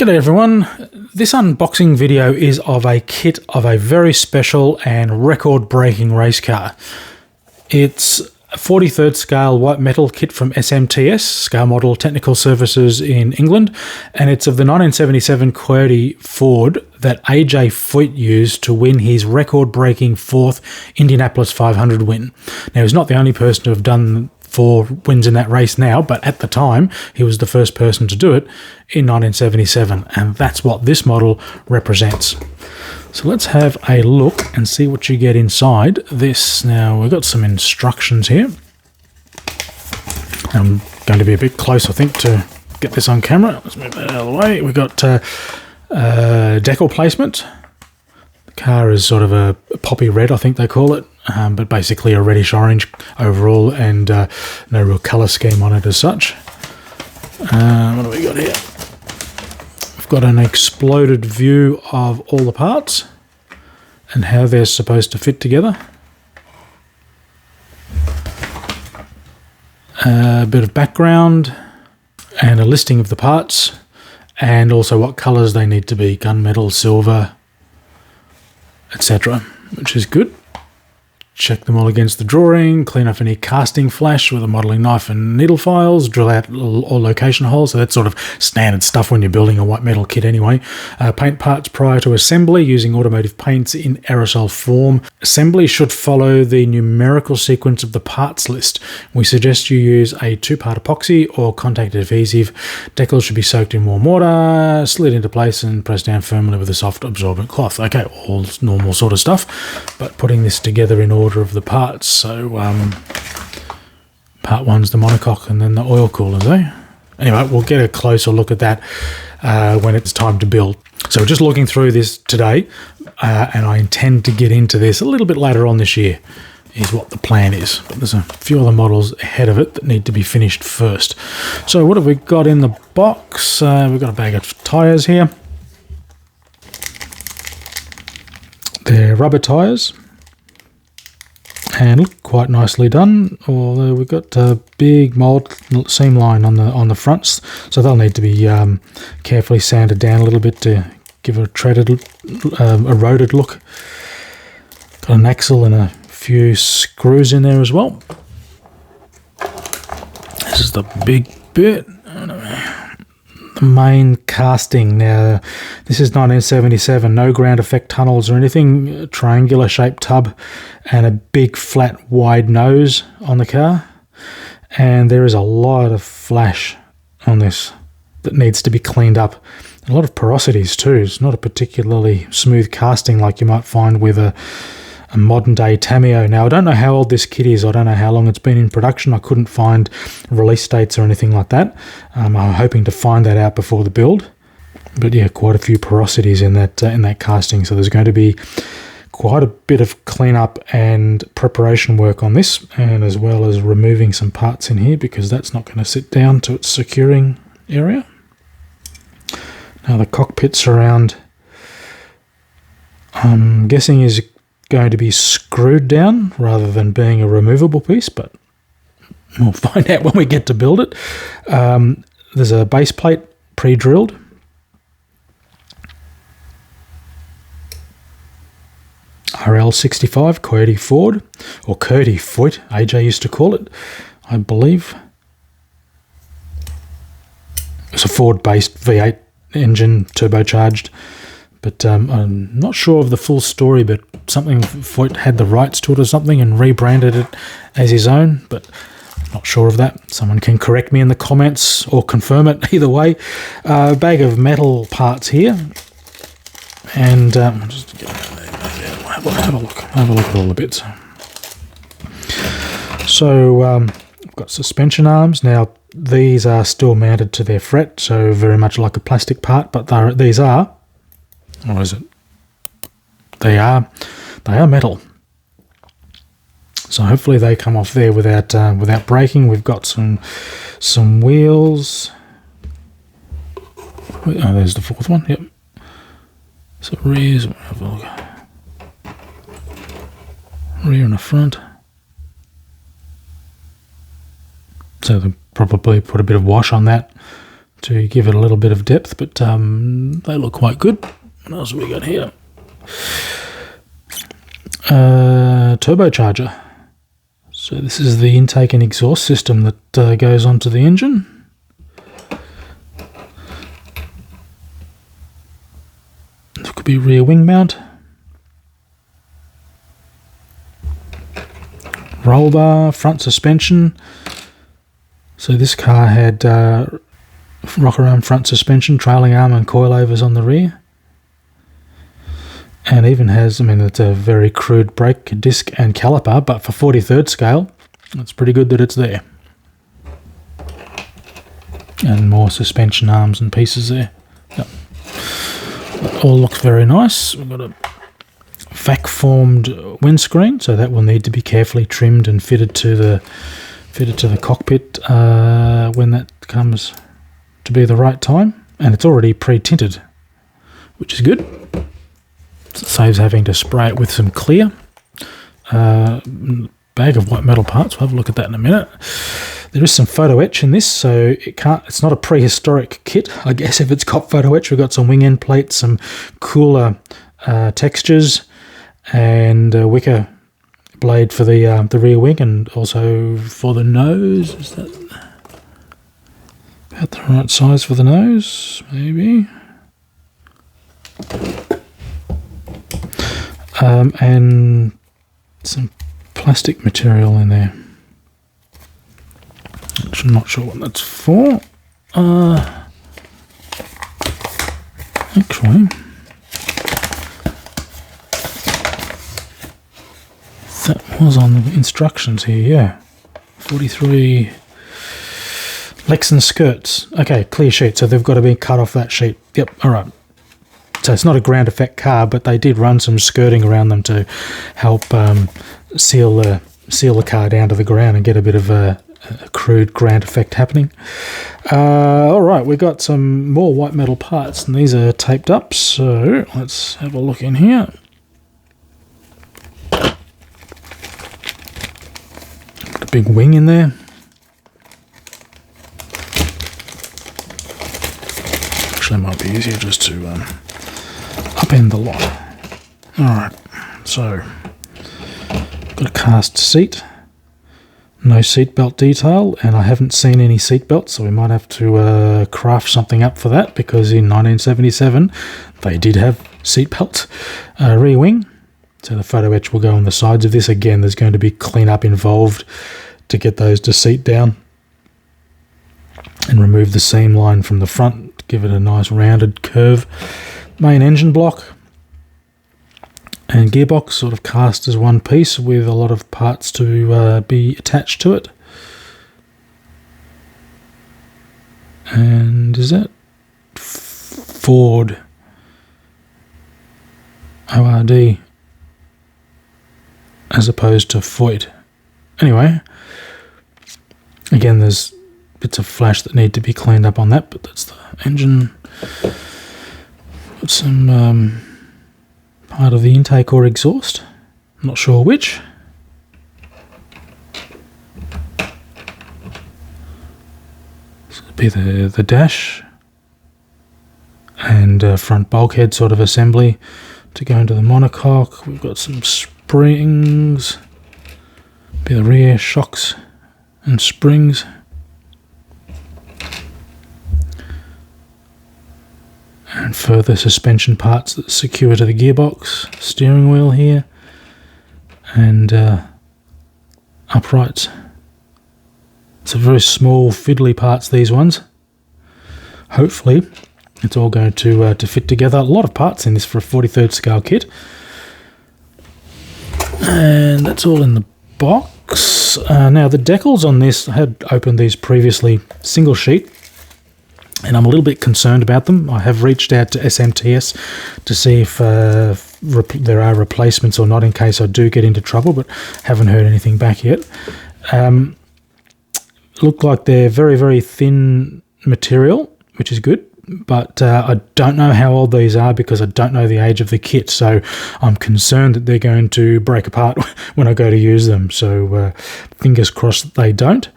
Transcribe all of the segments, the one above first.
G'day everyone, this unboxing video is of a kit of a very special and record-breaking race car. It's a 43rd scale white metal kit from SMTS, Scale Model Technical Services in England, and it's of the 1977 Coyote Ford that AJ Foyt used to win his record-breaking 4th Indianapolis 500 win. Now, he's not the only person to have done 4 wins in that race now, but at the time he was the first person to do it in 1977, and that's what this model represents. So let's have a look and see what you get inside this. Now, we've got some instructions here. I'm going to be a bit close, I think, to get this on camera. Let's move that out of the way. We've got decal placement. The car is sort of a poppy red, I think they call it. But basically a reddish orange overall, and no real colour scheme on it as such. What do we got here? We've got an exploded view of all the parts and how they're supposed to fit together. A bit of background and a listing of the parts, and also what colours they need to be, gunmetal, silver, etc., which is good. Check them all against the drawing, clean off any casting flash with a modelling knife and needle files, drill out all location holes, so that's sort of standard stuff when you're building a white metal kit anyway. Paint parts prior to assembly using automotive paints in aerosol form. Assembly should follow the numerical sequence of the parts list. We suggest you use a 2-part epoxy or contact adhesive. Decals should be soaked in warm water, slid into place and pressed down firmly with a soft absorbent cloth. Okay, all normal sort of stuff, but putting this together in order of the parts. So part 1's the monocoque and then the oil coolers, Anyway, we'll get a closer look at that when it's time to build. So we're just looking through this today, and I intend to get into this a little bit later on this year, is what the plan is. But there's a few other models ahead of it that need to be finished first. So what have we got in the box? We've got a bag of tyres here. They're rubber tyres, and look quite nicely done, although we've got a big mould seam line on the fronts, so they'll need to be carefully sanded down a little bit to give a treaded, eroded look. Got an axle and a few screws in there as well. This is the big bit. The main casting. Now, this is 1977, no ground effect tunnels or anything, triangular shaped tub and a big flat wide nose on the car, and there is a lot of flash on this that needs to be cleaned up. A lot of porosities too. It's not a particularly smooth casting like you might find with a modern day Tameo. Now, I don't know how old this kit is. I don't know how long it's been in production. I couldn't find release dates or anything like that. I'm hoping to find that out before the build. But yeah, quite a few porosities in that casting. So there's going to be quite a bit of cleanup and preparation work on this, and as well as removing some parts in here because that's not going to sit down to its securing area. Now the cockpit surround, I'm guessing is going to be screwed down rather than being a removable piece, but we'll find out when we get to build it. There's a base plate pre-drilled. RL65 Coyote Ford, or Coyote Foyt, AJ used to call it, I believe. It's a Ford-based V8 engine, turbocharged. But I'm not sure of the full story, but something Foyt had the rights to it or something and rebranded it as his own, but I'm not sure of that. Someone can correct me in the comments or confirm it, either way. A bag of metal parts here, and just have a look at all the bits. So we've got suspension arms. Now, these are still mounted to their fret, so very much like a plastic part, but these are, what is it? They are metal. So hopefully they come off there without breaking. We've got some wheels. Oh, there's the 4th one. Yep. So rears. Have a look. Rear and the front. So they probably put a bit of wash on that to give it a little bit of depth, but they look quite good. What else have we got here? Turbocharger. So this is the intake and exhaust system that goes onto the engine. It could be rear wing mount. Roll bar, front suspension. So this car had rocker arm front suspension, trailing arm and coilovers on the rear. And even has, I mean, it's a very crude brake disc and caliper, but for 43rd scale, it's pretty good that it's there. And more suspension arms and pieces there. Yep. It all looks very nice. We've got a vac-formed windscreen, so that will need to be carefully trimmed and fitted to the cockpit when that comes to be the right time. And it's already pre-tinted, which is good. It saves having to spray it with some clear. Bag of white metal parts. We'll have a look at that in a minute. There is some photo etch in this, so it's not a prehistoric kit, I guess, if it's got photo etch. We've got some wing end plates, some cooler textures, and a wicker blade for the rear wing, and also for the nose. Is that about the right size for the nose? Maybe. And some plastic material in there. I'm not sure what that's for. Actually, that was on the instructions here, yeah. 43 Lexan skirts. Okay, clear sheet, so they've got to be cut off that sheet. Yep, alright. So it's not a ground effect car, but they did run some skirting around them to help seal the car down to the ground and get a bit of a crude ground effect happening. Alright, we got some more white metal parts, and these are taped up, so let's have a look in here. Got a big wing in there. Actually, it might be easier just to upend the lot. Alright, so got a cast seat. No seatbelt detail, and I haven't seen any seatbelts, so we might have to craft something up for that, because in 1977 they did have seatbelts. Rear wing, so the photo etch will go on the sides of this. Again, there's going to be cleanup involved to get those to seat down and remove the seam line from the front, give it a nice rounded curve. Main engine block and gearbox sort of cast as one piece with a lot of parts to be attached to it. And is that Ford ORD as opposed to Foyt? Anyway, again, there's bits of flash that need to be cleaned up on that, but that's the engine. Got some part of the intake or exhaust, I'm not sure which. This would be the dash and front bulkhead sort of assembly to go into the monocoque. We've got some springs, be the rear shocks and springs. And further suspension parts that secure to the gearbox, steering wheel here, and uprights. It's a very small, fiddly parts, these ones. Hopefully, it's all going to fit together. A lot of parts in this for a 43rd scale kit. And that's all in the box. Now, the decals on this, I had opened these previously, single sheet. And I'm a little bit concerned about them. I have reached out to SMTS to see if there are replacements or not in case I do get into trouble, but haven't heard anything back yet. Look like they're very, very thin material, which is good, but I don't know how old these are because I don't know the age of the kit, so I'm concerned that they're going to break apart when I go to use them, so fingers crossed that they don't.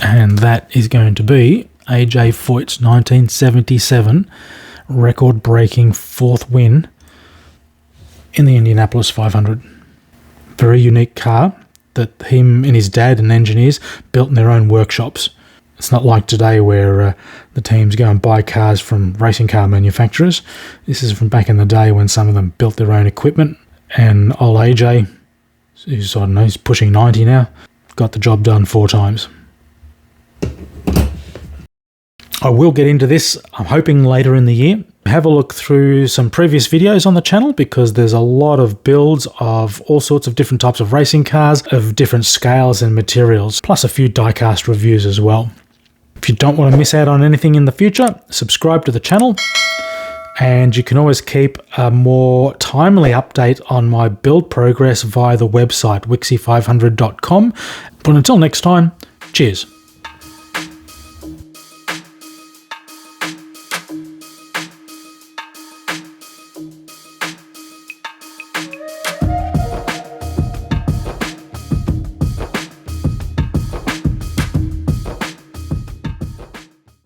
And that is going to be AJ Foyt's 1977 record-breaking 4th win in the Indianapolis 500. Very unique car that him and his dad and engineers built in their own workshops. It's not like today where the teams go and buy cars from racing car manufacturers. This is from back in the day when some of them built their own equipment. And old AJ, who's, I don't know, he's pushing 90 now, got the job done 4 times. I will get into this, I'm hoping, later in the year. Have a look through some previous videos on the channel because there's a lot of builds of all sorts of different types of racing cars of different scales and materials, plus a few diecast reviews as well. If you don't want to miss out on anything in the future, subscribe to the channel, and you can always keep a more timely update on my build progress via the website wixie500.com. But until next time, cheers.